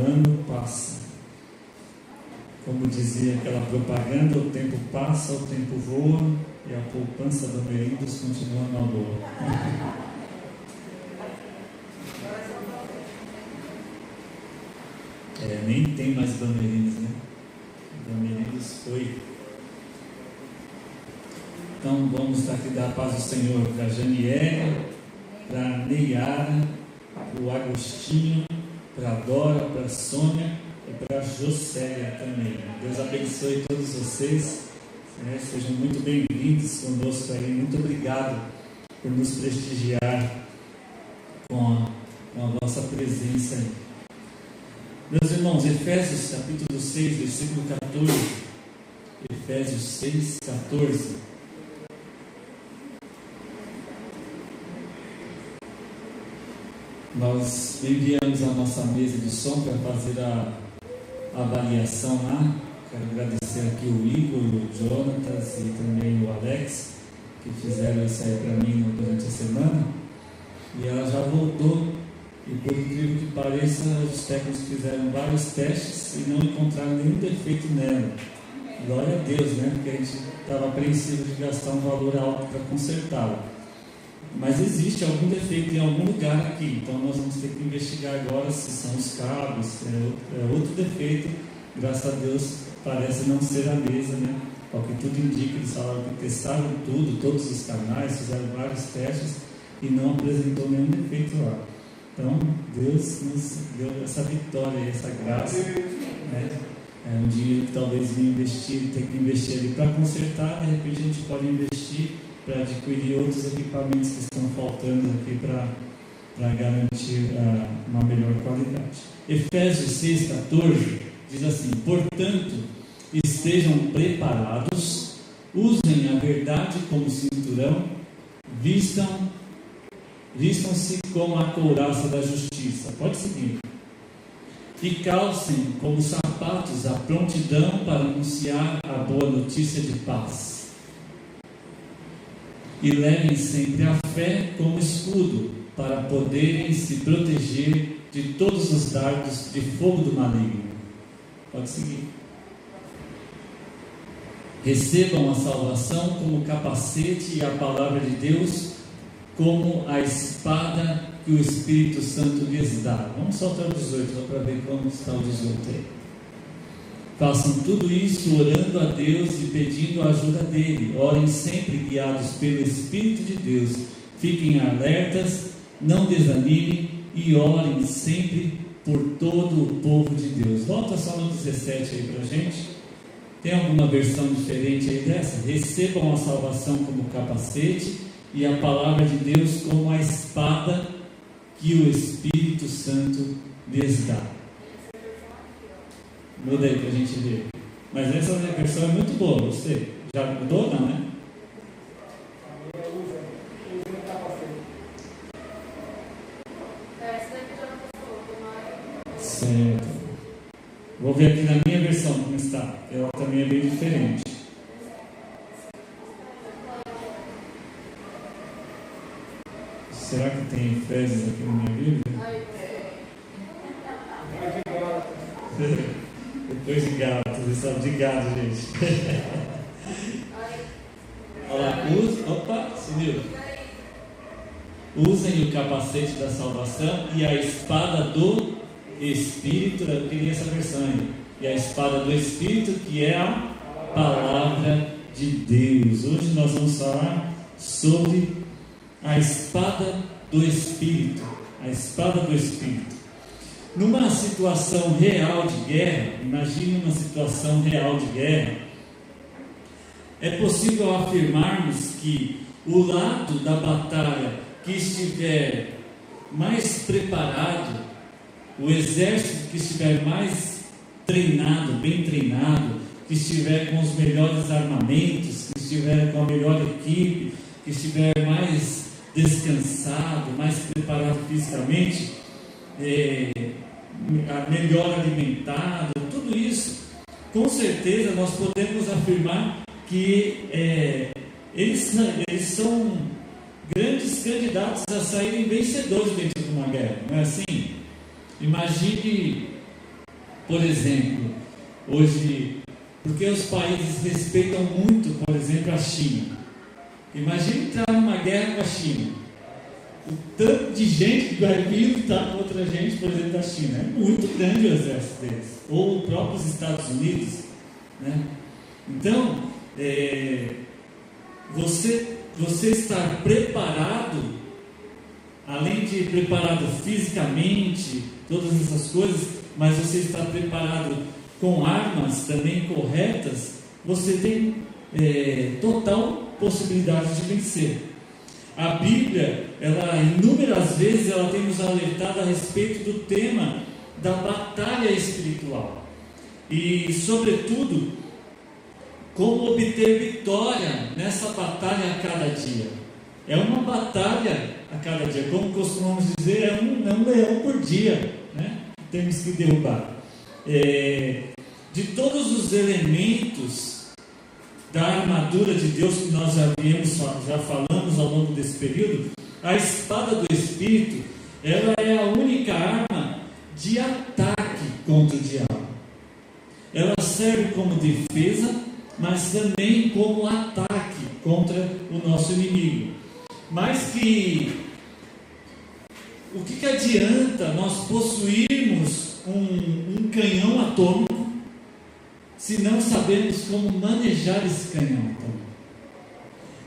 ano passa. Como dizia aquela propaganda, o tempo passa, o tempo voa e a poupança do Bamerindos continua na boa. Nem tem mais Bamerindos, né? Bamerindos foi. Então vamos aqui dar a paz do Senhor para a Janiela, para a Neiara, para o Agostinho, para a Dora, para a Sônia e para a Jocélia também. Deus abençoe todos vocês, sejam muito bem-vindos conosco aí. Muito obrigado por nos prestigiar com a vossa presença aí. Meus irmãos, Efésios capítulo 6, versículo 14. Efésios 6, 14. Nós enviamos a nossa mesa de som para fazer a avaliação lá. Quero agradecer aqui o Igor, o Jonatas e também o Alex, que fizeram isso aí para mim durante a semana. E ela já voltou. E por incrível que pareça, os técnicos fizeram vários testes e não encontraram nenhum defeito nela. Glória a Deus, né? Porque a gente estava apreensivo de gastar um valor alto para consertá-la. Mas existe algum defeito em algum lugar aqui, então nós vamos ter que investigar agora se são os cabos, é outro defeito. Graças a Deus parece não ser a mesa, né? Ao que tudo indica, eles falaram que testaram tudo, todos os canais, fizeram vários testes e não apresentou nenhum defeito lá. Então Deus nos deu essa vitória, essa graça, né? É um dinheiro que talvez venha investir, tem que investir ali para consertar. De repente a gente pode investir para adquirir outros equipamentos que estão faltando aqui para garantir uma melhor qualidade. Efésios 6,14 diz assim: portanto, estejam preparados, usem a verdade como cinturão, vistam-se com a couraça da justiça. Pode seguir. E calcem como sapatos a prontidão para anunciar a boa notícia de paz. E levem sempre a fé como escudo, para poderem se proteger de todos os dardos de fogo do maligno. Pode seguir. Recebam a salvação como capacete e a palavra de Deus como a espada que o Espírito Santo lhes dá. Vamos soltar o 18, só para ver como está o 18 aí. Façam tudo isso orando a Deus e pedindo a ajuda dele. Orem sempre guiados pelo Espírito de Deus. Fiquem alertas, não desanimem e orem sempre por todo o povo de Deus. Volta só no 17 aí para a gente. Tem alguma versão diferente aí dessa? Recebam a salvação como capacete e a palavra de Deus como a espada que o Espírito Santo lhes dá. Muda aí para a gente ver. Mas essa versão é muito boa, gostei. Já mudou, não, né? Certo. Vou ver aqui na minha versão como está. Ela também é bem diferente. Será que tem Efésios aqui na minha Bíblia? Depois de Gálatas, de gado, gente. Olha lá, opa, sumiu. Usem o capacete da salvação e a espada do Espírito. Eu queria essa versão aí. E a espada do Espírito, que é a palavra de Deus. Hoje nós vamos falar sobre a espada do Espírito. A espada do Espírito. Numa situação real de guerra, imagine uma situação real de guerra, é possível afirmarmos que o lado da batalha que estiver mais preparado, o exército que estiver mais treinado, bem treinado, que estiver com os melhores armamentos, que estiver com a melhor equipe, que estiver mais descansado, mais preparado fisicamente, melhor alimentado, tudo isso, com certeza nós podemos afirmar que eles são grandes candidatos a saírem vencedores dentro de uma guerra, não é assim? Imagine Por exemplo, hoje, porque os países respeitam muito, por exemplo, a China. Imagine entrar numa guerra com a China. O tanto de gente que vai vir lutar contra a gente, por exemplo, da China. É muito grande o exército deles. Ou os próprios Estados Unidos, né? Então, você estar preparado, além de preparado fisicamente, todas essas coisas, mas você está preparado com armas também corretas, você tem total possibilidade de vencer. A Bíblia, inúmeras vezes, ela tem nos alertado a respeito do tema da batalha espiritual. E, sobretudo, como obter vitória nessa batalha a cada dia. É uma batalha a cada dia, como costumamos dizer, é um leão por dia, né? Temos que derrubar. De todos os elementos da armadura de Deus que nós já falamos ao longo desse período, a espada do Espírito, ela é a única arma de ataque contra o diabo. Ela serve como defesa, mas também como ataque contra o nosso inimigo. Mas o que adianta nós possuirmos um canhão atômico se não sabemos como manejar esse canhão atômico?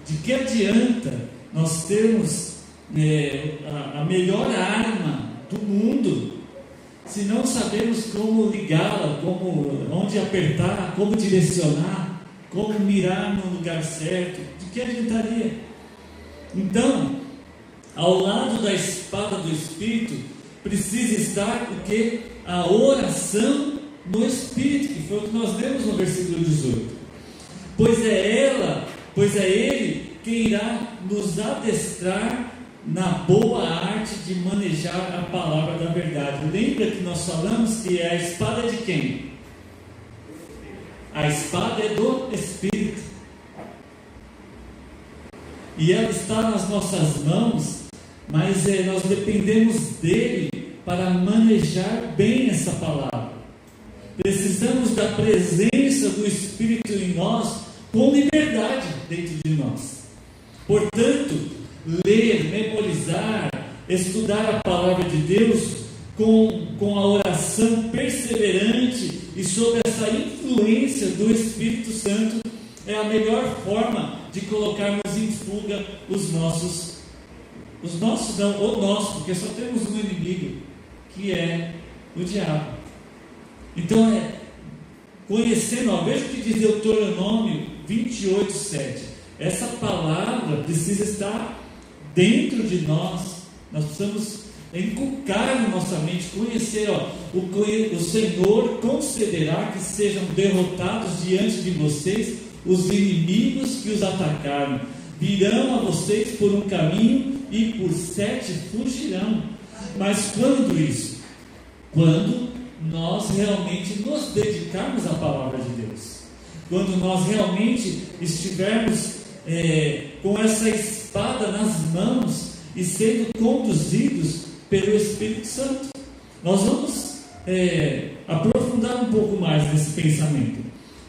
De que adianta nós termos a melhor arma do mundo se não sabemos como ligá-la, onde apertar, como direcionar, como mirar no lugar certo? De que adiantaria? Então, ao lado da espada do Espírito, precisa estar o que? A oração no Espírito, que foi o que nós lemos no versículo 18. Pois é Ele que irá nos adestrar na boa arte de manejar a palavra da verdade. Lembra que nós falamos que a espada é de quem? A espada é do Espírito. E ela está nas nossas mãos, mas nós dependemos dele para manejar bem essa palavra. Precisamos da presença do Espírito em nós com liberdade dentro de nós. Portanto, ler, memorizar, estudar a palavra de Deus com a oração perseverante e sob essa influência do Espírito Santo é a melhor forma de colocarmos em fuga o nosso, porque só temos um inimigo, que é o diabo. Então, conhecendo, veja o que diz Deuteronômio 28:7. Essa palavra precisa estar dentro de nós. Nós precisamos inculcar na nossa mente, conhecer, o Senhor concederá que sejam derrotados diante de vocês os inimigos que os atacaram. Virão a vocês por um caminho e por 7 fugirão. Mas quando isso? Quando nós realmente nos dedicarmos à palavra de Deus. Quando nós realmente estivermos com essa espada nas mãos e sendo conduzidos pelo Espírito Santo. Nós vamos aprofundar um pouco mais nesse pensamento.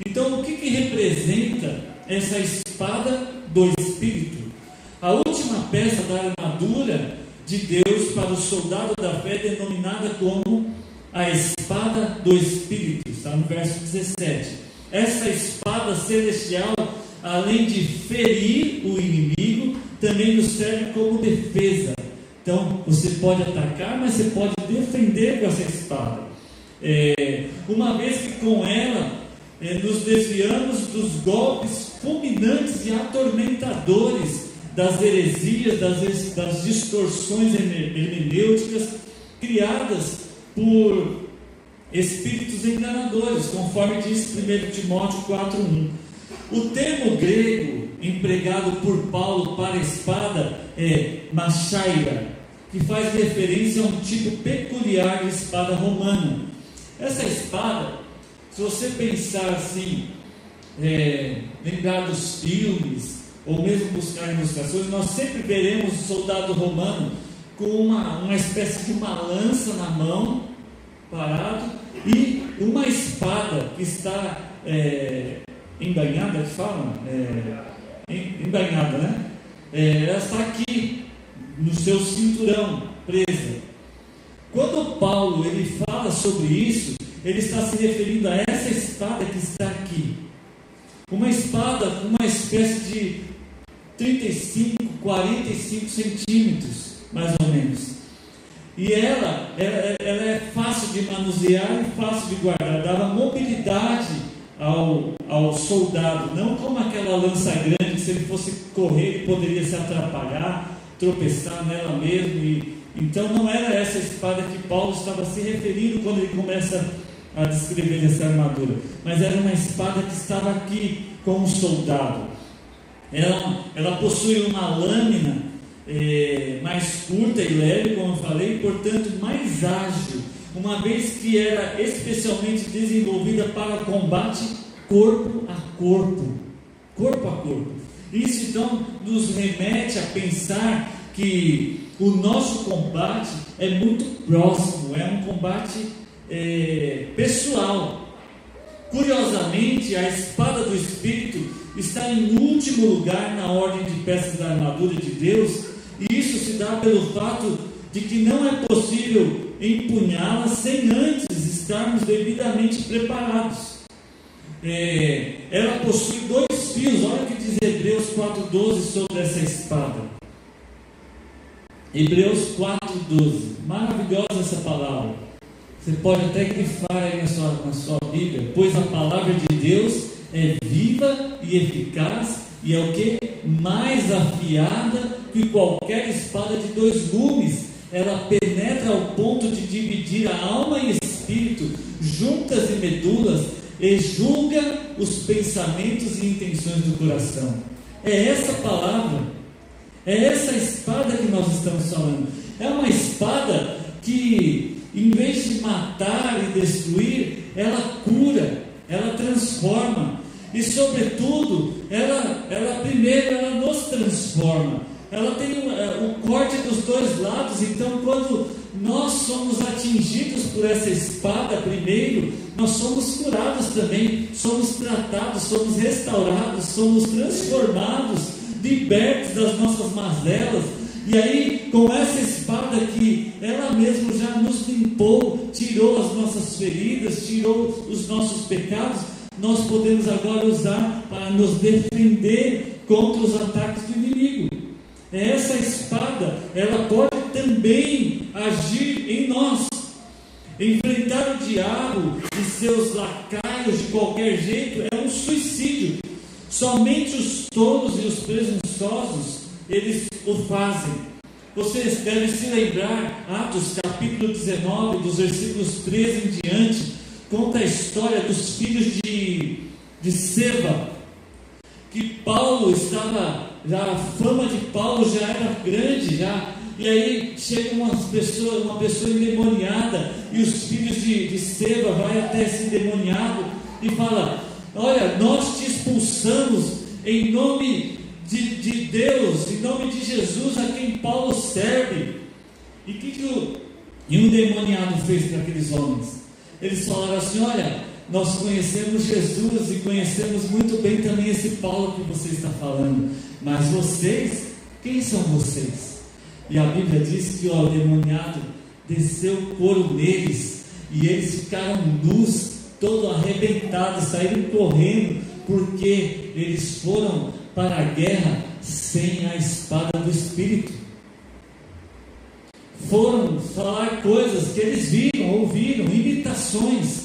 Então, o que representa essa espada do Espírito? A última peça da armadura de Deus para o soldado da fé é denominada como a espada do Espírito. Está no verso 17. Essa espada celestial, além de ferir o inimigo, também nos serve como defesa. Então, você pode atacar, mas você pode defender com essa espada. Uma vez que com ela nos desviamos dos golpes fulminantes e atormentadores das heresias, das distorções hermenêuticas criadas por espíritos enganadores, conforme diz 1 Timóteo 4:1. O termo grego empregado por Paulo para a espada é machaira, que faz referência a um tipo peculiar de espada romana. Essa espada, se você pensar assim, lembrar dos filmes, ou mesmo buscar ilustrações, nós sempre veremos o soldado romano com uma espécie de uma lança na mão, parado, e uma espada que está embainhada, que fala? Embainhada, né? Ela está aqui, no seu cinturão, presa. Quando Paulo ele fala sobre isso, ele está se referindo a essa espada que está aqui. Uma espada com uma espécie de 35, 45 centímetros, mais ou menos. E ela é fácil de manusear e fácil de guardar, dava mobilidade ao soldado, não como aquela lança grande, que se ele fosse correr ele poderia se atrapalhar, tropeçar nela mesmo. Então não era essa espada que Paulo estava se referindo quando ele começa a descrever essa armadura, mas era uma espada que estava aqui com um soldado. Ela possui uma lâmina mais curta e leve, como eu falei, portanto mais ágil, uma vez que era especialmente desenvolvida para combate corpo a corpo. Isso então nos remete a pensar que o nosso combate é muito próximo, é um combate pessoal. Curiosamente, a espada do Espírito está em último lugar na ordem de peças da armadura de Deus, e isso se dá pelo fato de que não é possível empunhá-la sem antes estarmos devidamente preparados. Ela possui 2 fios, olha o que diz Hebreus 4,12 sobre essa espada. Hebreus 4,12, maravilhosa essa palavra. Você pode até grifar aí na sua Bíblia, pois a palavra de Deus é viva e eficaz, e é o que? Mais afiada que qualquer espada de 2 gumes. Ela penetra ao ponto de dividir a alma e espírito, juntas e medulas, e julga os pensamentos e intenções do coração. É essa palavra, é essa espada que nós estamos falando. É uma espada que, em vez de matar e destruir, ela cura, ela transforma, e sobretudo, ela primeiro nos transforma. Ela tem o corte dos 2 lados, então quando nós somos atingidos por essa espada primeiro, nós somos curados também, somos tratados, somos restaurados, somos transformados, libertos das nossas mazelas. E aí, com essa espada aqui, ela mesma já nos limpou, tirou as nossas feridas, tirou os nossos pecados. Nós podemos agora usar para nos defender contra os ataques do inimigo. Essa espada, ela pode também agir em nós. Enfrentar o diabo e seus lacaios de qualquer jeito é um suicídio. Somente os tolos e os presunçosos, eles o fazem. Vocês devem se lembrar, Atos capítulo 19, dos versículos 13 em diante, conta a história dos filhos de Seba, que Paulo estava, a fama de Paulo já era grande, e aí chega uma pessoa endemoniada, e os filhos de Seba vai até esse endemoniado e fala: olha, nós te expulsamos em nome de Deus, em nome de Jesus a quem Paulo serve. E o que o endemoniado fez para aqueles homens? Eles falaram assim: olha, nós conhecemos Jesus e conhecemos muito bem também esse Paulo que você está falando, mas vocês, quem são vocês? E a Bíblia diz que o endemoniado desceu couro neles, e eles ficaram nus, todo arrebentados, saíram correndo, porque eles foram para a guerra sem a espada do Espírito. Foram falar coisas que eles viram, ouviram, imitações,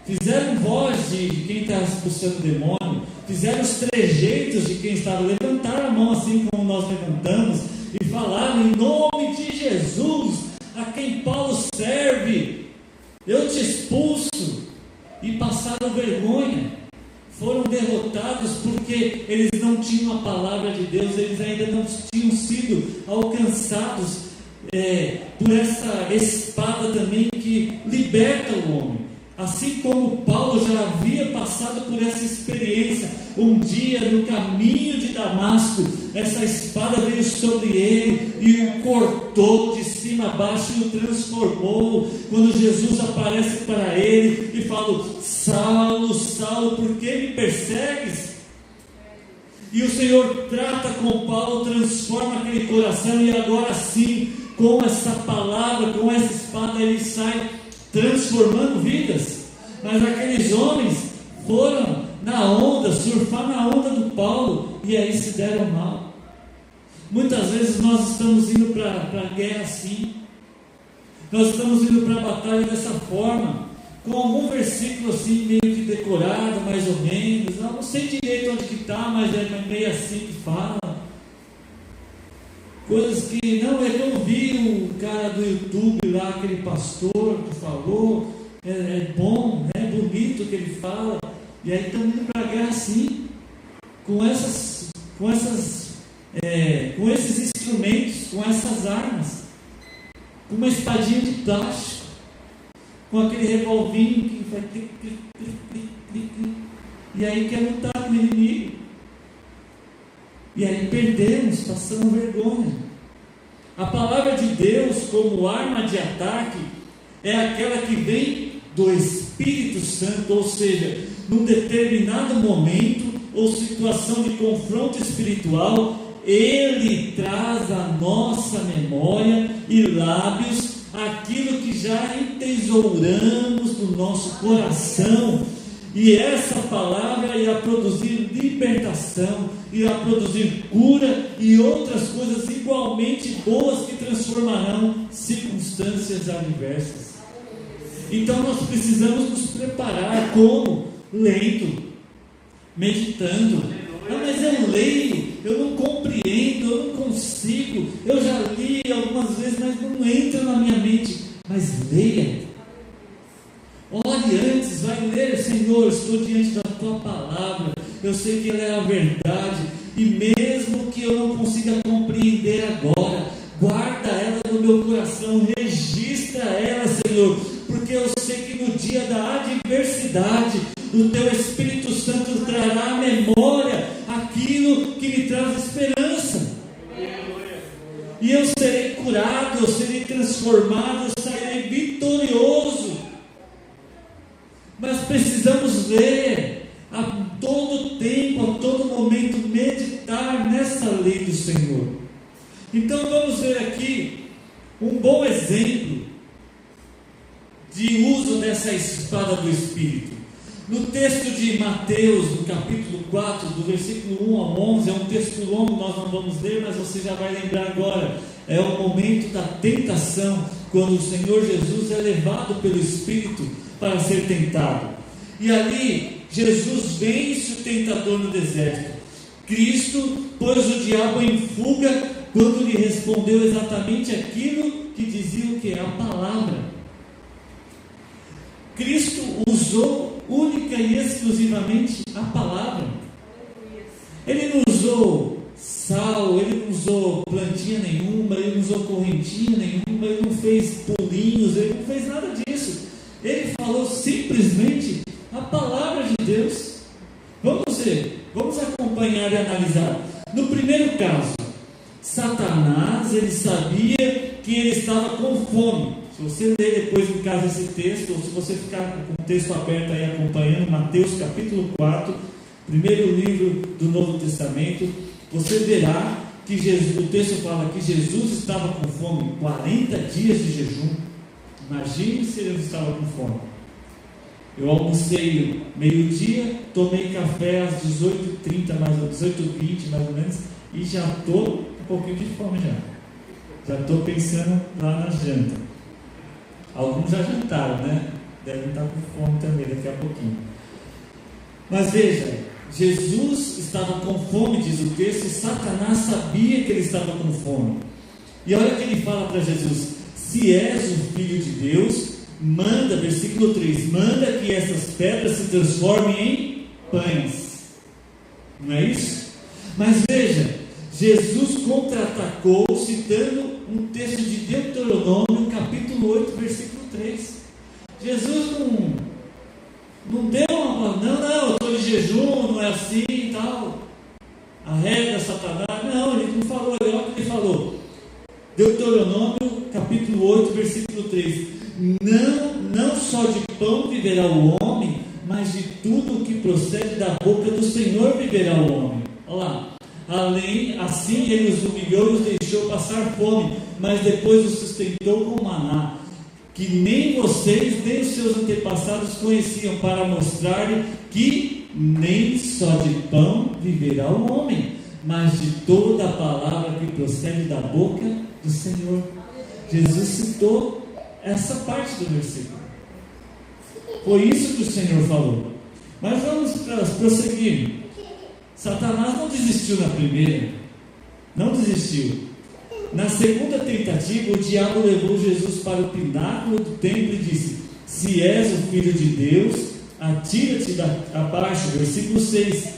fizeram voz de quem está expulsando o demônio, fizeram os trejeitos de quem estava, levantaram a mão assim como nós levantamos, e falaram: em nome de Jesus, a quem Paulo serve, eu te expulso. E passaram vergonha, foram derrotados porque eles não tinham a palavra de Deus, eles ainda não tinham sido alcançados por essa espada também que liberta o homem. Assim como Paulo já havia passado por essa experiência, um dia no caminho de Damasco, essa espada veio sobre ele e o cortou de cima a baixo e o transformou. Quando Jesus aparece para ele e fala: Saulo, Saulo, por que me persegues? E o Senhor trata com Paulo, transforma aquele coração, e agora sim, com essa palavra, com essa espada, ele sai transformando vidas. Mas aqueles homens foram na onda, surfar na onda do Paulo, e aí se deram mal. Muitas vezes nós estamos indo para a guerra assim, nós estamos indo para a batalha dessa forma, com algum versículo assim meio que decorado, mais ou menos, não sei direito onde que está, mas é meio assim que fala, coisas que, não, é que eu vi o cara do YouTube lá, aquele pastor que falou, é bom, é bonito o que ele fala, e aí estamos indo para a guerra assim, com esses instrumentos, com essas armas, com uma espadinha de plástico, com aquele revolvinho que vai clic, clic, clic, clic, clic, clic, e aí quer lutar com o inimigo, e aí perdemos, passamos vergonha. A palavra de Deus como arma de ataque é aquela que vem do Espírito Santo, ou seja, num determinado momento ou situação de confronto espiritual, ele traz à nossa memória e lábios aquilo que já entesouramos no nosso coração, e essa palavra irá produzir libertação, irá produzir cura e outras coisas igualmente boas que transformarão circunstâncias adversas. Então nós precisamos nos preparar como? Lendo, meditando. Mas eu leio, eu não compreendo, eu não consigo, eu já li algumas vezes, mas não entra na minha mente. Mas leia, ore antes, vai ler: Senhor, estou diante da tua palavra, eu sei que ela é a verdade, e mesmo que eu não consiga compreender agora, guarda ela no meu coração, registra ela, Senhor, porque eu sei que no dia da adversidade, o teu Espírito Santo trará à memória aquilo que me traz esperança, e eu serei curado, eu serei transformado, eu sairei vitorioso. Mas precisamos ler a todo tempo, a todo momento, meditar nessa lei do Senhor. Então vamos ver aqui um bom exemplo de uso dessa espada do Espírito. No texto de Mateus, no capítulo 4, do versículo 1 ao 11, é um texto longo, nós não vamos ler, mas você já vai lembrar agora. É o momento da tentação, quando o Senhor Jesus é levado pelo Espírito para ser tentado. E ali, Jesus vence o tentador no deserto. Cristo pôs o diabo em fuga quando lhe respondeu exatamente aquilo que dizia o que? A palavra. Cristo usou única e exclusivamente a palavra. Ele não usou sal, ele não usou plantinha nenhuma, ele não usou correntinha nenhuma, ele não fez pulinhos, ele não fez nada disso. Ele falou simplesmente a palavra de Deus. Vamos ver, vamos acompanhar e analisar. No primeiro caso, Satanás, ele sabia que ele estava com fome. Se você ler depois em casa esse texto, ou se você ficar com o texto aberto aí acompanhando, Mateus capítulo 4, primeiro livro do Novo Testamento, você verá que o texto fala que Jesus estava com fome, 40 dias de jejum. Imagine se ele estava com fome. Eu almocei meio-dia, tomei café às 18h30, mais ou 18h20 mais ou menos, e já estou um pouquinho de fome já estou pensando lá na janta. Alguns já jantaram, né? Devem estar com fome também daqui a pouquinho. Mas veja, Jesus estava com fome, diz o texto, e Satanás sabia que ele estava com fome. E olha o que ele fala para Jesus: se és o Filho de Deus, manda, versículo 3, manda que essas pedras se transformem em pães. Não é isso? Mas veja, Jesus contra-atacou citando um texto de Deuteronômio, capítulo 8, versículo 3. Jesus deu uma, não, eu estou de jejum, não é assim e tal. Arrega Satanás. Não, ele não falou, olha o que ele falou. Deuteronômio capítulo 8, versículo 3. Não só de pão viverá o homem, mas de tudo o que procede da boca do Senhor viverá o homem. Olha lá. Assim ele os humilhou e os deixou passar fome, mas depois os sustentou com maná, que nem vocês nem os seus antepassados conheciam, para mostrar que nem só de pão viverá o homem, mas de toda a palavra que procede da boca do Senhor. Jesus citou essa parte do versículo. Foi isso que o Senhor falou. Mas vamos prosseguir. Satanás não desistiu na primeira, não desistiu. Na segunda tentativa, o diabo levou Jesus para o pináculo do templo e disse: se és o Filho de Deus, atira-te abaixo. Versículo 6.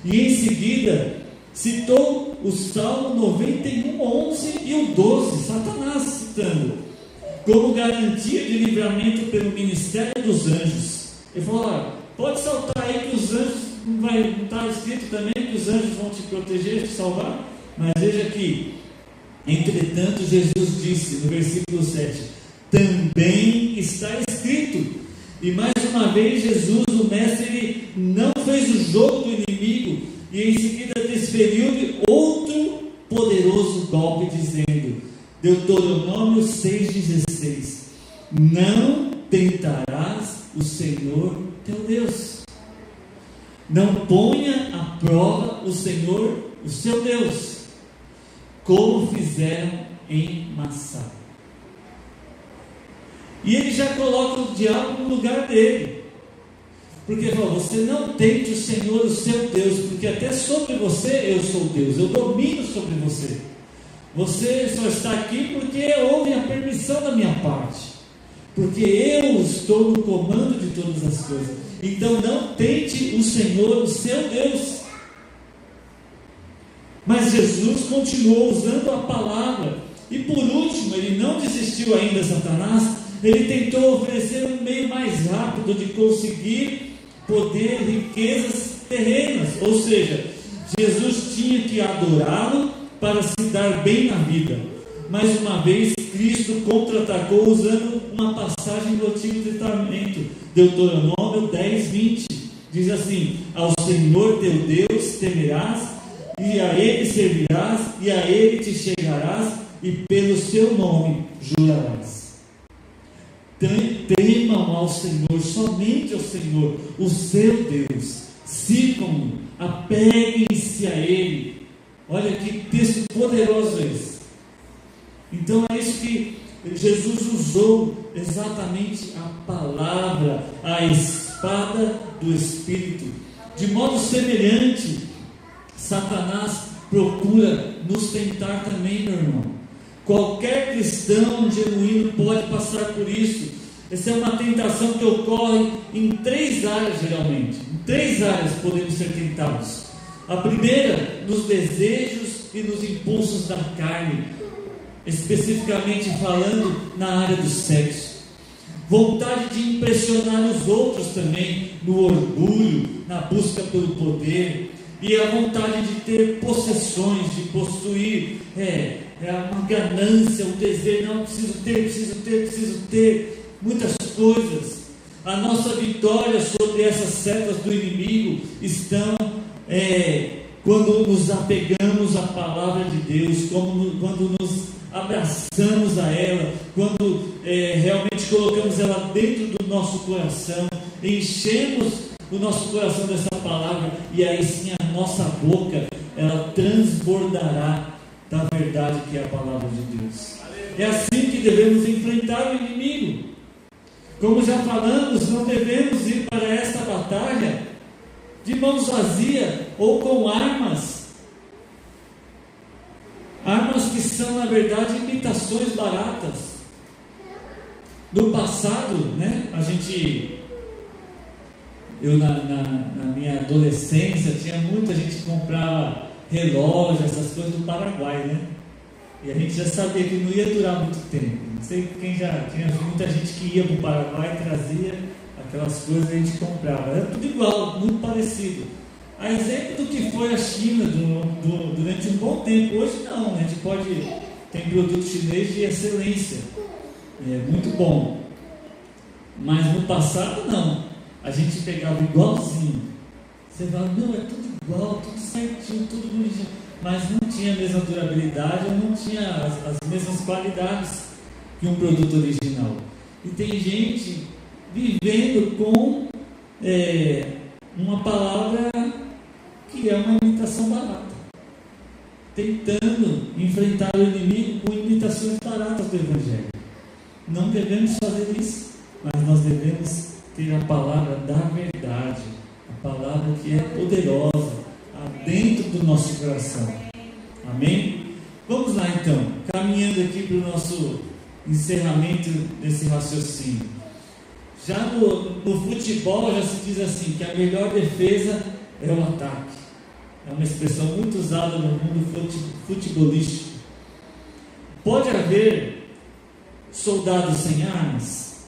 E em seguida citou o Salmo 91, 11 e o 12, Satanás citando, como garantia de livramento pelo ministério dos anjos. Ele falou: olha, pode saltar aí que os anjos, não está escrito também que os anjos vão te proteger, te salvar? Mas veja aqui, entretanto Jesus disse no versículo 7, também está escrito. E mais uma vez Jesus, o mestre, ele não fez o jogo do inimigo, e em seguida desferiu-lhe outro poderoso golpe, dizendo, Deuteronômio 6,16, não tentarás o Senhor teu Deus. Não ponha à prova o Senhor, o seu Deus, como fizeram em Massá. E ele já coloca o diabo no lugar dele, porque ele falou: você não tente o Senhor, o seu Deus, porque até sobre você eu sou Deus, eu domino sobre você. Você só está aqui porque houve a permissão da minha parte, porque eu estou no comando de todas as coisas. Então não tente o Senhor, o seu Deus. Mas Jesus continuou usando a palavra. E por último, ele não desistiu ainda, Satanás. Ele tentou oferecer um meio mais rápido de conseguir poder, riquezas terrenas. Ou seja, Jesus tinha que adorá-lo para se dar bem na vida. Mais uma vez, Cristo contra-atacou usando uma passagem do Antigo Testamento, Deuteronômio 10, 20. Diz assim: ao Senhor teu Deus temerás, e a Ele servirás, e a Ele te chegarás, e pelo seu nome jurarás. Temam ao Senhor, somente ao Senhor, o seu Deus. Sigam-no, apeguem-se a Ele. Olha que texto poderoso esse. Então é isso que Jesus usou, exatamente a palavra, a espada do Espírito. De modo semelhante, Satanás procura nos tentar também, meu irmão. Qualquer cristão genuíno pode passar por isso. Essa é uma tentação que ocorre em 3 áreas, geralmente. Em 3 áreas podemos ser tentados. A primeira, nos desejos e nos impulsos da carne, especificamente falando na área do sexo. Vontade de impressionar os outros também, no orgulho, na busca pelo poder, e a vontade de ter possessões, de possuir, uma ganância, um desejo, não, preciso ter muitas coisas. A nossa vitória sobre essas setas do inimigo estão quando nos apegamos à palavra de Deus, quando nos abraçamos a ela, quando realmente colocamos ela dentro do nosso coração, enchemos o nosso coração dessa palavra, e aí sim a nossa boca, ela transbordará da verdade que é a palavra de Deus. É assim que devemos enfrentar o inimigo. Como já falamos, não devemos ir para esta batalha de mãos vazias ou com armas que são na verdade imitações baratas. No passado, né, eu na minha adolescência tinha muita gente que comprava relógio, essas coisas do Paraguai, né? E a gente já sabia que não ia durar muito tempo. Não sei quem já tinha muita gente que ia para o Paraguai e trazia aquelas coisas que a gente comprava. Era tudo igual, muito parecido. A exemplo do que foi a China durante um bom tempo. Hoje não, a gente tem produto chinês de excelência, muito bom. Mas no passado não, a gente pegava igualzinho. Você fala, não, é tudo igual, tudo certinho, tudo bonitinho. Mas não tinha a mesma durabilidade, não tinha as mesmas qualidades que um produto original. E tem gente vivendo com uma palavra que é uma imitação barata, tentando enfrentar o inimigo com imitações baratas do Evangelho. Não devemos fazer isso, mas nós devemos ter a palavra da verdade, a palavra que é poderosa, dentro do nosso coração. Amém? Vamos lá então, caminhando aqui para o nosso encerramento desse raciocínio. Já no futebol já se diz assim, que a melhor defesa é o ataque. É uma expressão muito usada no mundo futebolístico. Pode haver soldados sem armas?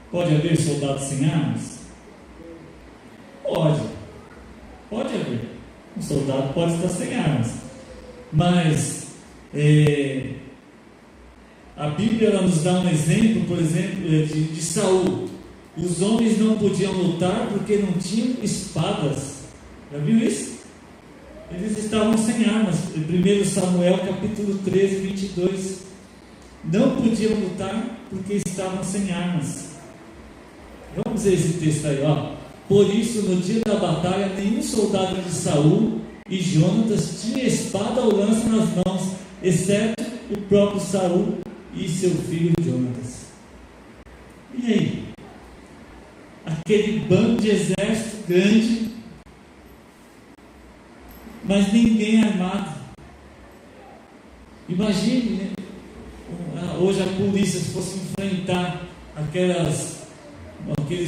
Pode haver soldados sem armas? Pode haver. Um soldado pode estar sem armas. Mas a Bíblia ela nos dá um exemplo, por exemplo, de Saul. Os homens não podiam lutar porque não tinham espadas. Já viu isso? Eles estavam sem armas. 1 Samuel capítulo 13, 22. Não podiam lutar porque estavam sem armas. Vamos ver esse texto aí, ó. Por isso, no dia da batalha, nenhum soldado de Saul e Jonatas tinha espada ou lança nas mãos, exceto o próprio Saul e seu filho Jonatas. E aí? Aquele bando de exército grande, mas ninguém armado. Imagine, né? Hoje a polícia, se fosse enfrentar aqueles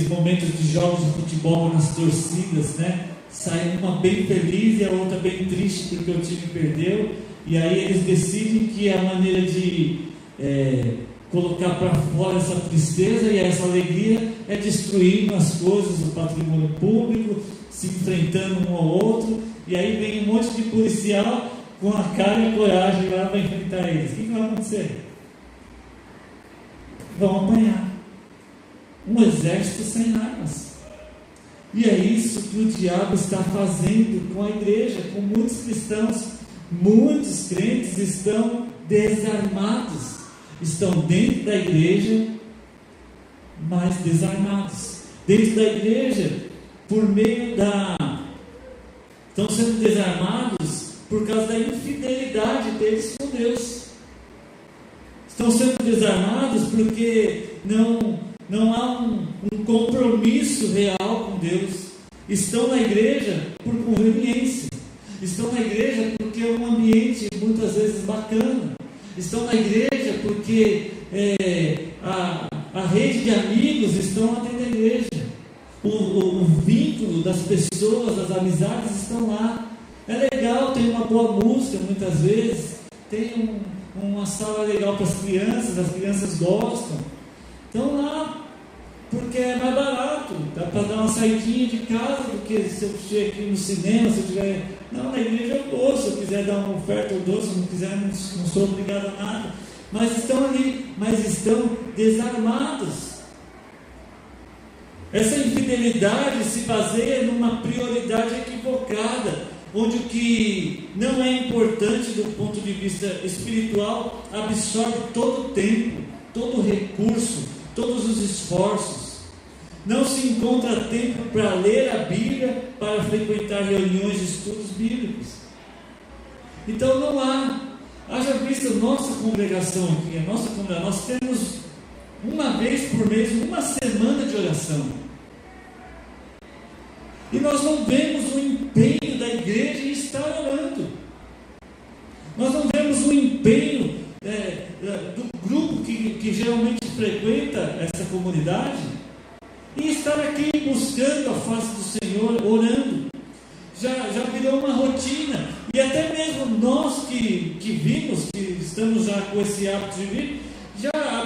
momentos de jogos de futebol nas torcidas, né? Sai uma bem feliz e a outra bem triste porque o time perdeu, e aí eles decidem que a maneira de colocar para fora essa tristeza e essa alegria é destruindo as coisas, o patrimônio público, se enfrentando um ao outro, e aí vem um monte de policial com a cara e a coragem lá para enfrentar eles. O que vai acontecer? Vão apanhar. Um exército sem armas. E é isso que o diabo está fazendo com a igreja, com muitos cristãos. Muitos crentes estão desarmados. Estão dentro da igreja, mas desarmados. Dentro da igreja, por meio estão sendo desarmados por causa da infidelidade deles com Deus. Estão sendo desarmados porque não há um compromisso real com Deus. Estão na igreja por conveniência. Estão na igreja porque é um ambiente muitas vezes bacana. Estão na igreja porque a rede de amigos estão lá dentro da igreja. O vínculo das pessoas, das amizades estão lá. É legal, tem uma boa música muitas vezes, tem uma sala legal para as crianças gostam. Estão lá porque é mais barato, dá para dar uma saidinha de casa do que se eu chegar aqui no cinema, se eu tiver. Não, na igreja eu dou, se eu quiser dar uma oferta eu dou, se não quiser não sou obrigado a nada. Mas estão ali, mas estão desarmados. Essa infidelidade se baseia numa prioridade equivocada, onde o que não é importante do ponto de vista espiritual absorve todo o tempo, todo o recurso, todos os esforços. Não se encontra tempo para ler a Bíblia, para frequentar reuniões de estudos bíblicos. Então não há. Haja visto nossa congregação aqui, nós temos uma vez por mês, uma semana de oração. E nós não vemos o empenho da igreja em estar orando. Nós não vemos o empenho do grupo que geralmente frequenta essa comunidade em estar aqui buscando a face do Senhor, orando. Já virou uma rotina. E até mesmo nós que estamos já com esse hábito de vir,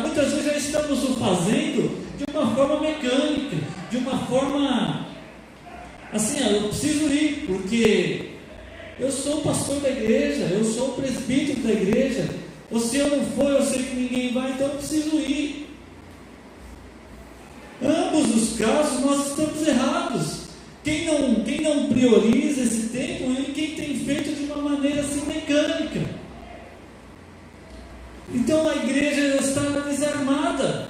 muitas vezes já estamos o fazendo de uma forma mecânica, de uma forma assim, eu preciso ir, porque eu sou o pastor da igreja, eu sou o presbítero da igreja, ou se eu não for, eu sei que ninguém vai, então eu preciso ir. Ambos os casos nós estamos errados. Quem não prioriza esse tempo é quem tem feito de uma maneira assim mecânica. Então a igreja está desarmada,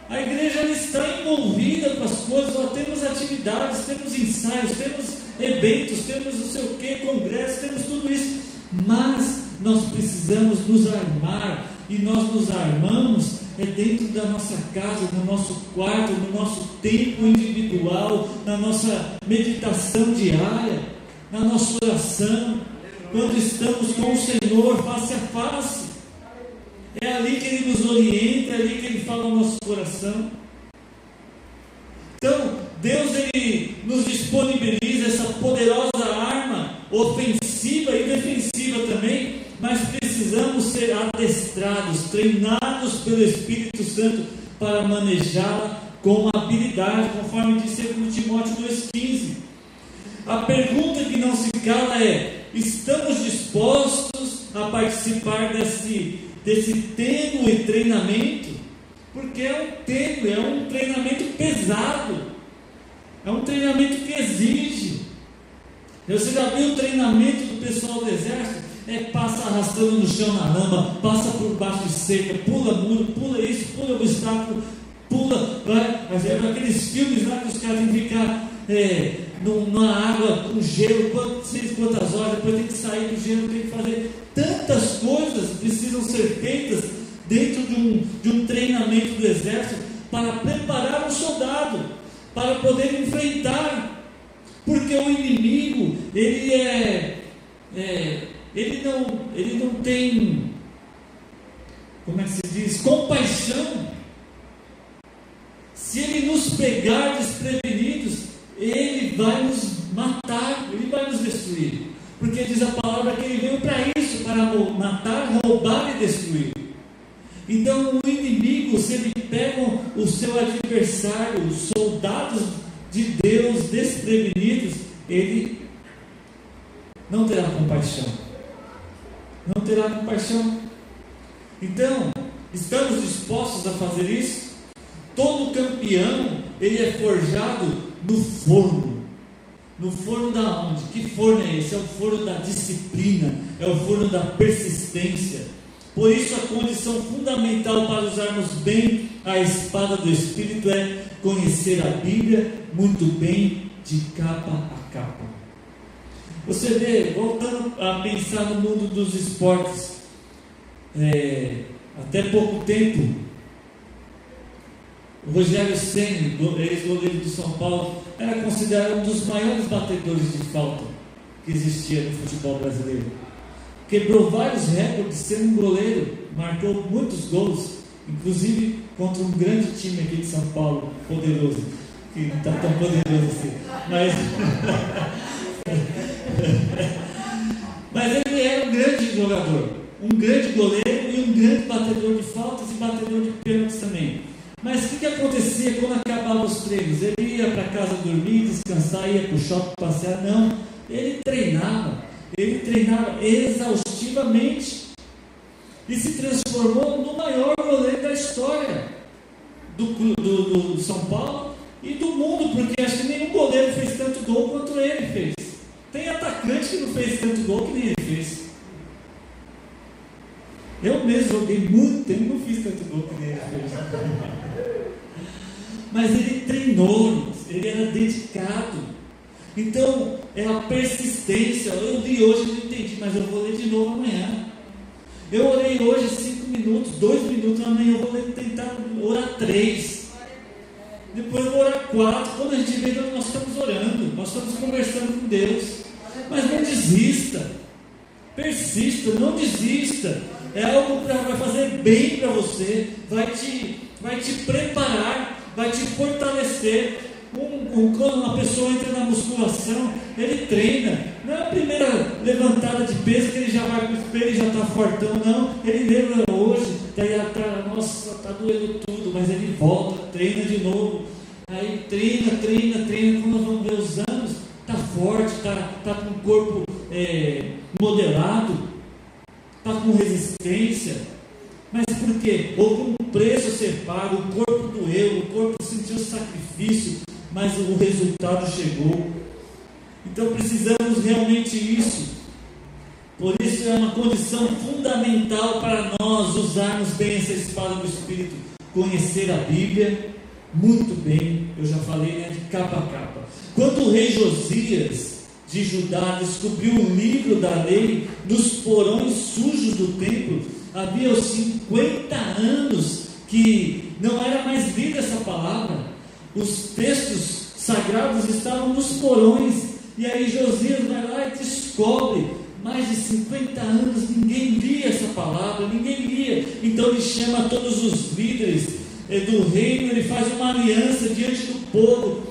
a igreja está envolvida com as coisas. Nós temos atividades, temos ensaios, temos eventos, temos não sei o que, congressos, temos tudo isso, mas nós precisamos nos armar, e nós nos armamos dentro da nossa casa, no nosso quarto, no nosso tempo individual, na nossa meditação diária, na nossa oração, quando estamos com o Senhor face a face. É ali que Ele nos orienta, é ali que Ele fala ao nosso coração. Então, Deus Ele nos disponibiliza essa poderosa arma, ofensiva e defensiva também, mas precisamos ser adestrados, treinados pelo Espírito Santo para manejá-la com habilidade, conforme diz 2 Timóteo 2,15. A pergunta que não se cala é: estamos dispostos a participar desse tênue treinamento? Porque é um treinamento pesado, é um treinamento que exige. Você já viu o treinamento do pessoal do exército? Passa arrastando no chão na lama, passa por baixo de cerca, pula muro, pula isso, pula obstáculo, pula, vai. Mas aqueles filmes lá que os caras têm que ficar numa água, com gelo, quantas horas, depois tem que sair do gelo, tem que fazer tantas coisas, precisam ser feitas dentro de um treinamento do exército, para preparar o soldado, para poder enfrentar, porque o inimigo, ele não tem, como é que se diz, compaixão. Se ele nos pegar desprevenidos, ele vai nos matar, ele vai nos destruir, porque diz a palavra que ele veio para isso, para matar, roubar e destruir. Então o inimigo, se ele pega o seu adversário, os soldados de Deus desprevenidos, ele não terá compaixão. Não terá compaixão. Então, estamos dispostos a fazer isso? Todo campeão, ele é forjado no forno. No forno da onde? Que forno é esse? É o forno da disciplina, é o forno da persistência. Por isso a condição fundamental para usarmos bem a espada do Espírito é conhecer a Bíblia muito bem, de capa a capa. Você vê, voltando a pensar no mundo dos esportes, até pouco tempo, o Rogério Ceni, ex-goleiro de São Paulo, era considerado um dos maiores batedores de falta que existia no futebol brasileiro. Quebrou vários recordes sendo um goleiro, marcou muitos gols, inclusive contra um grande time aqui de São Paulo, poderoso, que não está tão poderoso assim, mas ele era um grande jogador, um grande goleiro e um grande batedor de faltas e batedor de pênaltis também. Mas o que acontecia quando acabavam os treinos? Ele ia para casa dormir, descansar, ia para o shopping passear? Não, ele treinava exaustivamente e se transformou no maior goleiro da história do São Paulo e do mundo, porque acho que nenhum goleiro fez tanto gol quanto ele fez. Tem atacante que não fez tanto gol que nem ele fez. Eu mesmo joguei muito tempo e não fiz tanto gol que nem ele fez. Mas ele treinou, ele era dedicado. Então, é a persistência. Eu li hoje, não entendi, mas eu vou ler de novo amanhã. Eu orei hoje 5 minutos, 2 minutos, amanhã eu vou tentar orar 3. Depois eu vou orar 4. Quando a gente vê, nós estamos orando, nós estamos conversando com Deus. Mas não desista, persista, não desista. É algo que vai fazer bem para você, vai te preparar, vai te fortalecer. Quando uma pessoa entra na musculação, ele treina. Não é a primeira levantada de peso que ele já vai para o espelho e já está fortão, não. Ele lembra hoje, nossa, está doendo tudo, mas ele volta, treina de novo, aí treina, quando nós vamos ver os anos, está forte, está com o corpo modelado, está com resistência. Mas por quê? Houve um preço a ser pago, o corpo doeu, o corpo sentiu sacrifício, mas o resultado chegou. Então precisamos realmente isso. Por isso é uma condição fundamental para nós usarmos bem essa espada do Espírito, conhecer a Bíblia muito bem. Eu já falei, de capa a capa. Quando o rei Josias de Judá descobriu o livro da lei nos porões sujos do templo, havia 50 anos que não era mais lida essa palavra. Os textos sagrados estavam nos porões. E aí Josias vai lá e descobre, mais de 50 anos ninguém lia essa palavra, ninguém lia. Então ele chama todos os líderes do reino, ele faz uma aliança diante do povo.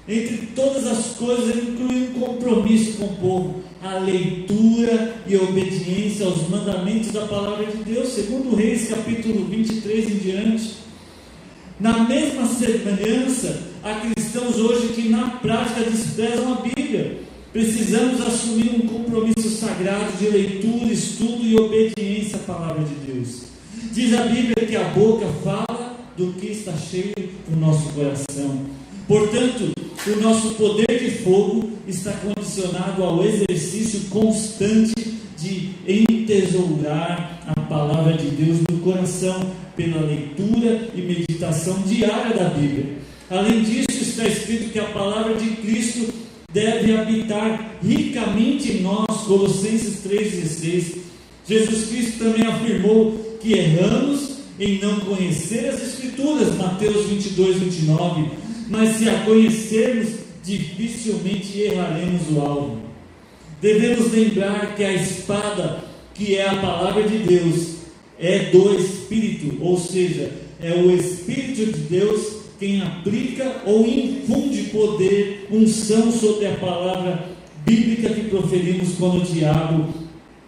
Entre todas as coisas, ele inclui um compromisso com o povo: a leitura e a obediência aos mandamentos da palavra de Deus, segundo Reis capítulo 23 em diante. Na mesma semelhança, há cristãos hoje que na prática desprezam a Bíblia. Precisamos assumir um compromisso sagrado de leitura, estudo e obediência à palavra de Deus. Diz a Bíblia que a boca fala do que está cheio no nosso coração. Portanto, o nosso poder de fogo está condicionado ao exercício constante de entesourar a palavra de Deus no coração, pela leitura e meditação diária da Bíblia. Além disso, está escrito que a palavra de Cristo deve habitar ricamente em nós, Colossenses 3,16. Jesus Cristo também afirmou que erramos em não conhecer as Escrituras, Mateus 22, 29, mas se a conhecermos, dificilmente erraremos o alvo. Devemos lembrar que a espada, que é a palavra de Deus, é do Espírito, ou seja, é o Espírito de Deus quem aplica ou infunde poder, unção sobre a palavra bíblica que proferimos quando o diabo,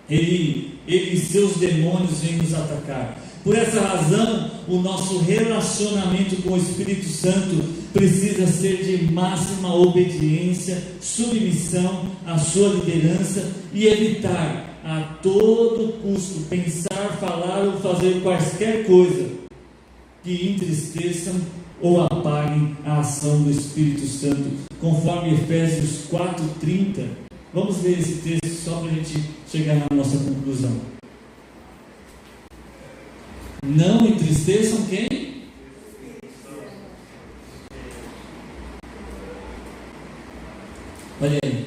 ele e seus demônios vêm nos atacar. Por essa razão, o nosso relacionamento com o Espírito Santo precisa ser de máxima obediência, submissão à sua liderança e evitar a todo custo pensar, falar ou fazer quaisquer coisa que entristeçam ou apaguem a ação do Espírito Santo, conforme Efésios 4:30. Vamos ler esse texto só para a gente chegar na nossa conclusão. Não entristeçam quem? Olha aí.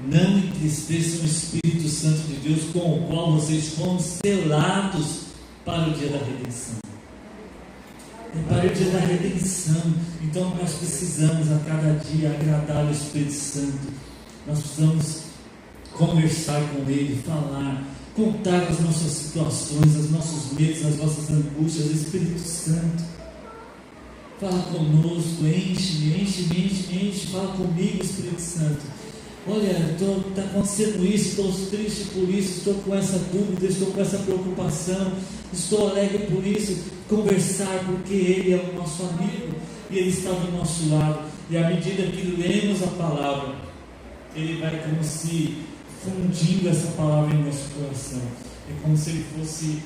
Não entristeçam o Espírito Santo de Deus, com o qual vocês foram selados para o dia da redenção. É para o dia da redenção. Então nós precisamos a cada dia agradar o Espírito Santo. Nós precisamos conversar com Ele, falar, contar as nossas situações, os nossos medos, as nossas angústias. Espírito Santo, fala conosco, enche, fala comigo, Espírito Santo. Olha, está acontecendo isso, estou triste por isso, estou com essa dúvida, estou com essa preocupação, estou alegre por isso. Conversar, porque Ele é o nosso amigo e Ele está do nosso lado. E à medida que lemos a palavra, Ele vai como se fundindo essa palavra em nosso coração. É como se Ele fosse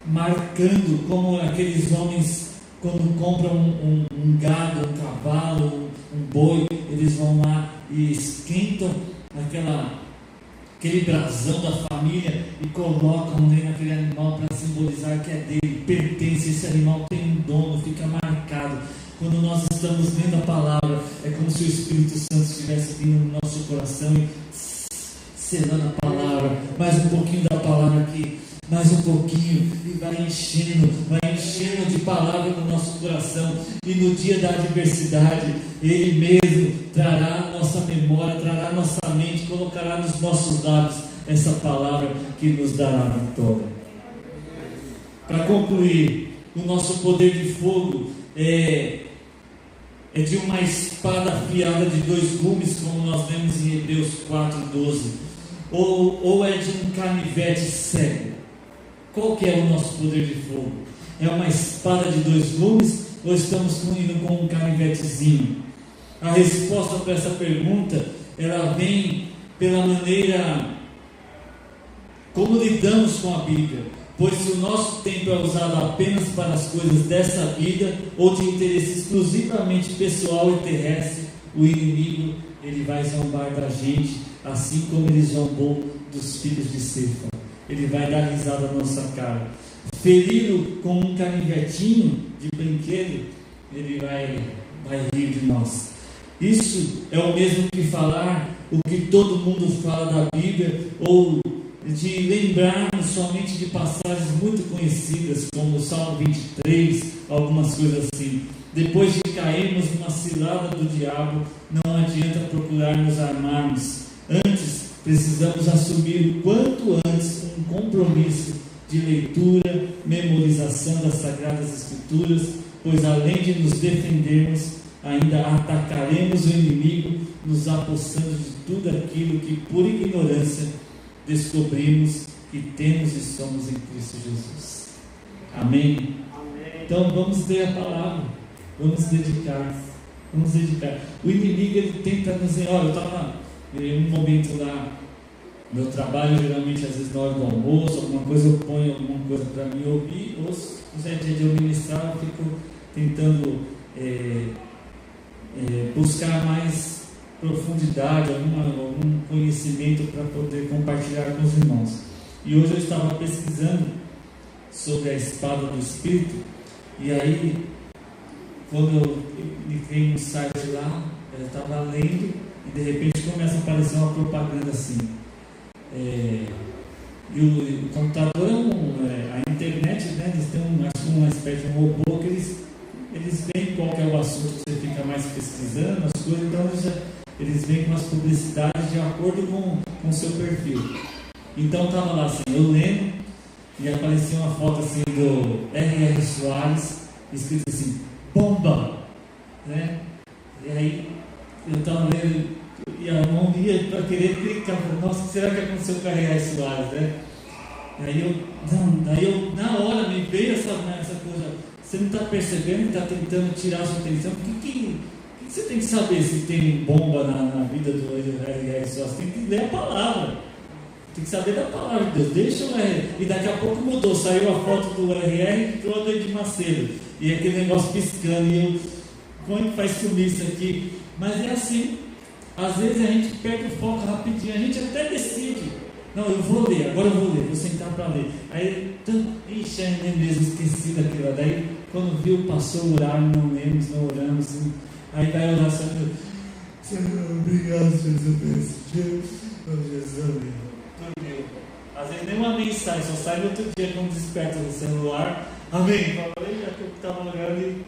marcando, como aqueles homens quando compram um gado, um cavalo, um boi, eles vão lá e esquentam aquele brasão da família e colocam naquele animal para simbolizar que é dele, pertence, esse animal tem um dono, fica marcado. Quando nós estamos lendo a palavra, é como se o Espírito Santo estivesse vindo no nosso coração e selando a palavra, mais um pouquinho da palavra aqui, mais um pouquinho, e vai enchendo de palavra no nosso coração. E no dia da adversidade, Ele mesmo trará a nossa memória, trará a nossa mente, colocará nos nossos lábios essa palavra que nos dará a vitória. Para concluir, o nosso poder de fogo é de uma espada afiada de 2 gumes, como nós vemos em Hebreus 4:12, ou é de um canivete cego. Qual que é o nosso poder de fogo? É uma espada de 2 gumes ou estamos indo com um canivetezinho? A resposta para essa pergunta, ela vem pela maneira como lidamos com a Bíblia. Pois se o nosso tempo é usado apenas para as coisas dessa vida ou de interesse exclusivamente pessoal e terrestre, o inimigo, ele vai zombar da gente, assim como ele zombou dos filhos de Cefa. Ele vai dar risada na nossa cara. Feri-lo com um canivetinho de brinquedo, ele vai rir de nós. Isso é o mesmo que falar o que todo mundo fala da Bíblia, ou de lembrarmos somente de passagens muito conhecidas, como o Salmo 23, algumas coisas assim. Depois de cairmos numa cilada do diabo, não adianta procurar nos armarmos. Antes, precisamos assumir o quanto antes um compromisso de leitura, memorização das Sagradas Escrituras, pois além de nos defendermos, ainda atacaremos o inimigo, nos apossando de tudo aquilo que por ignorância descobrimos que temos e somos em Cristo Jesus. Amém? Então vamos ler a palavra, vamos dedicar. O inimigo, ele tenta nos dizer, olha, eu estava em um momento lá, meu trabalho geralmente às vezes na hora do almoço, alguma coisa eu ponho alguma coisa para mim ouvir, ou se é dia de eu ministrar, eu fico tentando buscar mais profundidade, algum conhecimento para poder compartilhar com os irmãos. E hoje eu estava pesquisando sobre a espada do Espírito, e aí quando eu entrei no site lá, eu estava lendo e de repente começa a aparecer uma propaganda assim. E o computador a internet, né, eles têm uma espécie de um robô que eles veem qual que é o assunto que você fica mais pesquisando, as coisas, então eles vêm com as publicidades de acordo com o seu perfil. Então estava lá assim, eu lendo, e aparecia uma foto assim do R.R. Soares, escrito assim, bomba, né? E aí eu estava lendo, e a mão ia para querer clicar, nossa, o que será que aconteceu com a R.R. Soares, né? Daí eu, na hora me veio essa coisa, você não está percebendo que está tentando tirar a sua atenção, o que você tem que saber se tem bomba na vida do R.R. Soares? Tem que ler a palavra, tem que saber da palavra de Deus, deixa o R. E daqui a pouco mudou, saiu a foto do R.R. e entrou a de Macedo, e aquele negócio piscando, e eu, como é que faz sumir isso aqui? Mas é assim, às vezes a gente perde o foco rapidinho, a gente até decide, não, eu vou ler, agora eu vou ler, vou sentar para ler. Aí, ixi, é mesmo, esqueci daquilo. Daí, quando viu, passou o horário, não lemos, não oramos. Aí vai a oração, Senhor, obrigado, Jesus, por esse dia. Oh, Jesus, dormiu. Às vezes nem uma mensagem, só sai no outro dia quando desperta no celular. Amém. Falei, já que eu estava orando e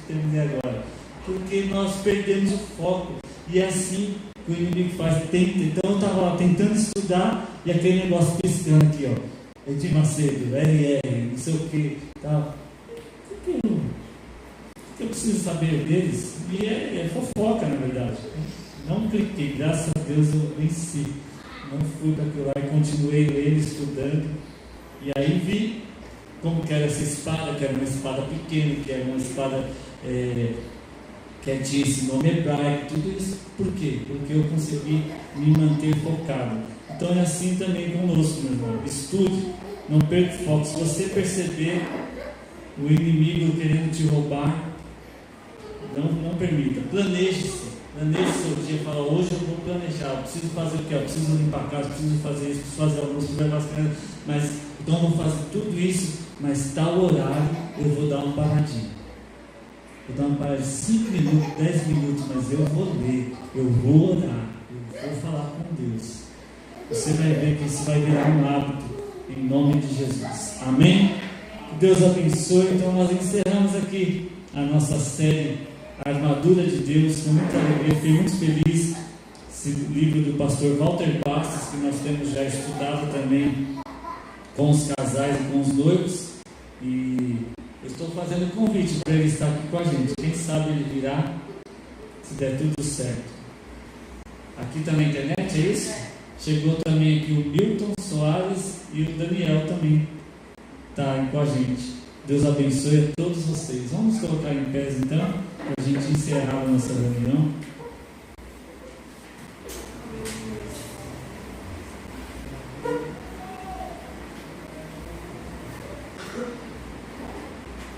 terminei agora. Porque nós perdemos o foco. E é assim que o inimigo faz, tenta. Então eu estava lá tentando estudar e aquele negócio piscando aqui, ó. Edir Macedo, RR, não sei o que, tal. O que eu preciso saber deles? E é fofoca, na verdade. Não cliquei, graças a Deus eu venci. Não fui para aquilo lá e continuei lendo, estudando. E aí vi como que era essa espada, que era uma espada pequena, que era uma espada que tinha esse nome hebraico, tudo isso. Por quê? Porque eu consegui me manter focado. Então é assim também conosco, meu irmão. Estude, não perca o foco. Se você perceber o inimigo querendo te roubar, não permita. Planeje-se. Planeje o seu dia. Fala, hoje eu vou planejar. Eu preciso fazer o quê? Eu preciso limpar a casa, preciso fazer isso, preciso fazer almoço, preciso levar as crianças. Mas então eu vou fazer tudo isso, mas tal horário eu vou dar uma paradinha. Vou dar uma parada de 5 minutos, 10 minutos, mas eu vou ler, eu vou orar, eu vou falar com Deus. Você vai ver que isso vai virar um hábito, em nome de Jesus. Amém? Que Deus abençoe. Então nós encerramos aqui a nossa série A Armadura de Deus, com muita alegria. Fiquei muito feliz. Esse livro do pastor Walter Bastos, que nós temos já estudado também com os casais e com os noivos. E eu estou fazendo um convite para ele estar aqui com a gente. Quem sabe ele virá, se der tudo certo. Aqui está na internet, é isso? Chegou também aqui o Milton Soares e o Daniel também. estarem com a gente. Deus abençoe a todos vocês. Vamos colocar em pé então, para a gente encerrar a nossa reunião.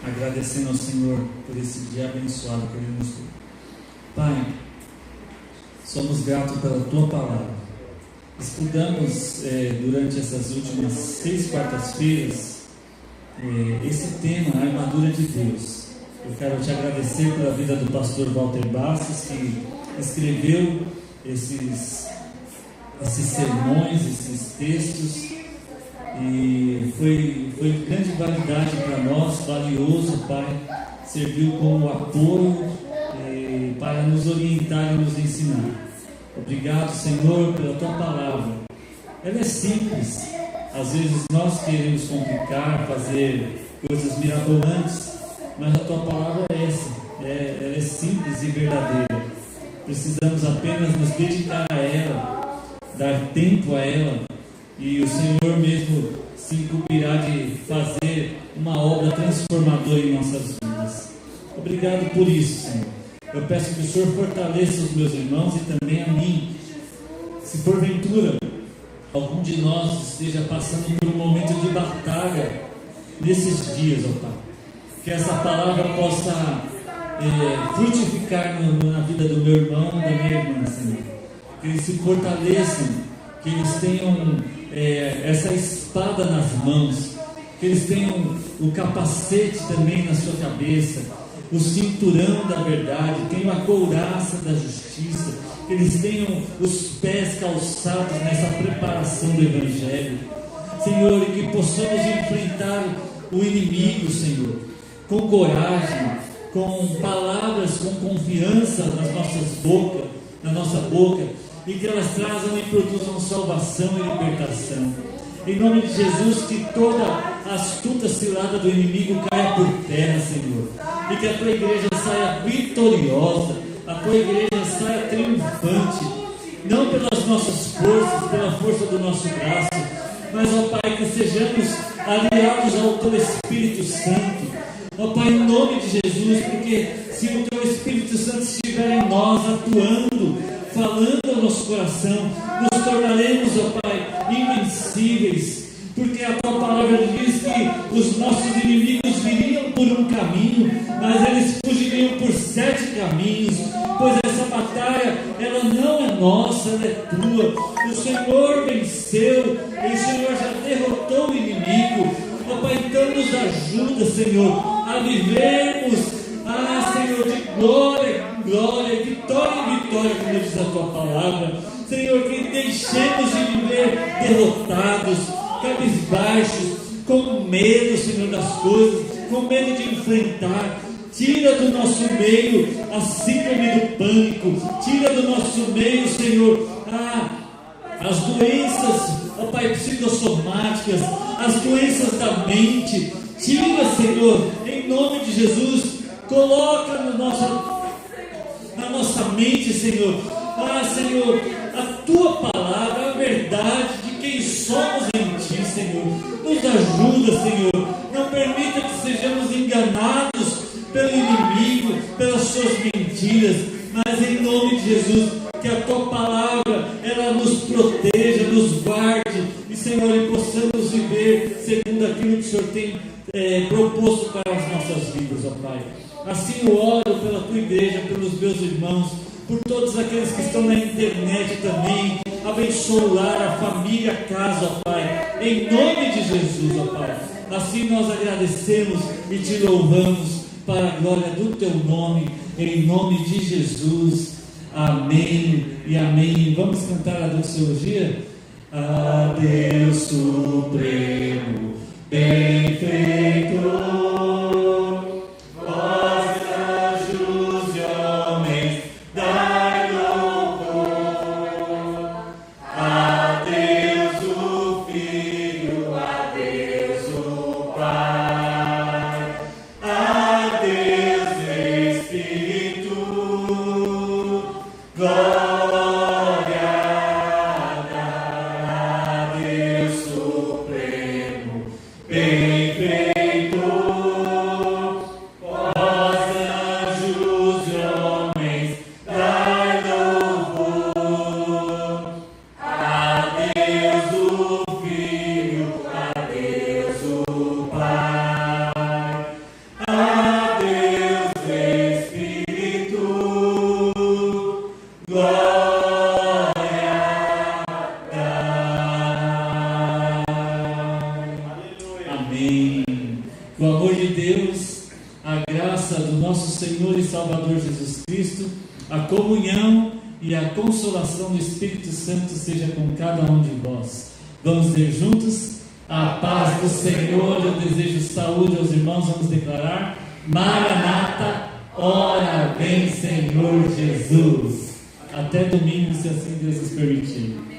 Agradecendo ao Senhor por esse dia abençoado que Ele nos deu. Pai, somos gratos pela Tua palavra. Estudamos durante essas últimas 6 quartas-feiras esse tema, a armadura de Deus. Eu quero te agradecer pela vida do pastor Walter Bastos, que escreveu esses sermões, esses textos, e foi de grande validade para nós, valioso, Pai. Serviu como apoio para nos orientar e nos ensinar. Obrigado, Senhor, pela Tua palavra. Ela é simples. Às vezes nós queremos complicar, fazer coisas mirabolantes, mas a Tua palavra é essa. Ela é simples e verdadeira. Precisamos apenas nos dedicar a ela, dar tempo a ela, e o Senhor mesmo se incumbirá de fazer uma obra transformadora em nossas vidas. Obrigado por isso, Senhor. Eu peço que o Senhor fortaleça os meus irmãos e também a mim. Se porventura algum de nós esteja passando por um momento de batalha nesses dias, ó Pai, que essa palavra possa frutificar na vida do meu irmão, da minha irmã, Senhor. Que eles se fortaleçam, que eles tenham essa espada nas mãos, que eles tenham o capacete também na sua cabeça, o cinturão da verdade, tenham a couraça da justiça, que eles tenham os pés calçados nessa preparação do Evangelho, Senhor, e que possamos enfrentar o inimigo, Senhor, com coragem, com palavras, com confiança na nossa boca, e que elas trazam e produzam salvação e libertação. Em nome de Jesus, que toda astuta cilada do inimigo caia por terra, Senhor, e que a Tua igreja saia vitoriosa, a Tua igreja saia triunfante, não pelas nossas forças, pela força do nosso braço, mas, ó Pai, que sejamos aliados ao Teu Espírito Santo, ó Pai, em nome de Jesus, porque se o Teu Espírito Santo estiver em nós, atuando, falando ao nosso coração, nos tornaremos, ó Pai, invencíveis, porque a Tua palavra diz que os nossos inimigos viriam por um caminho, mas eles fugiriam por 7 caminhos, pois essa batalha, ela não é nossa, ela é Tua. O Senhor venceu, e o Senhor já derrotou o inimigo. Ó Pai, então nos ajuda, Senhor, a vivermos, Senhor, de glória em glória, vitória em vitória, como diz a Tua palavra. Senhor, que deixemos de viver derrotados, cabisbaixos, com medo, Senhor, das coisas, com medo de enfrentar. Tira do nosso meio a síndrome do pânico, tira do nosso meio, Senhor, as doenças, ó Pai, psicossomáticas, as doenças da mente. Tira, Senhor, em nome de Jesus. Coloca na nossa mente, Senhor, Senhor, a Tua palavra, a verdade de quem somos em Ti, Senhor. Nos ajuda, Senhor. Não permita que sejamos enganados pelo inimigo, pelas suas mentiras, mas em nome de Jesus, que a Tua palavra, ela nos proteja, nos guarde, e, Senhor, e possamos viver segundo aquilo que o Senhor tem proposto para as nossas vidas, ó Pai. Assim eu oro pela Tua igreja, pelos meus irmãos, por todos aqueles que estão na internet também. Abençoa o lar, a família, a casa, ó Pai, em nome de Jesus, ó Pai. Assim nós agradecemos e Te louvamos para a glória do Teu nome, em nome de Jesus. Amém e amém. Vamos cantar a doxologia? A Deus Supremo, benfeitor, Bem Que o amor de Deus, a graça do nosso Senhor e Salvador Jesus Cristo, a comunhão e a consolação do Espírito Santo seja com cada um de vós. Vamos ler juntos? A paz do Senhor, eu desejo saúde aos irmãos. Vamos declarar: Maranata, ora vem Senhor Jesus. Até domingo, se assim Deus nos permitir.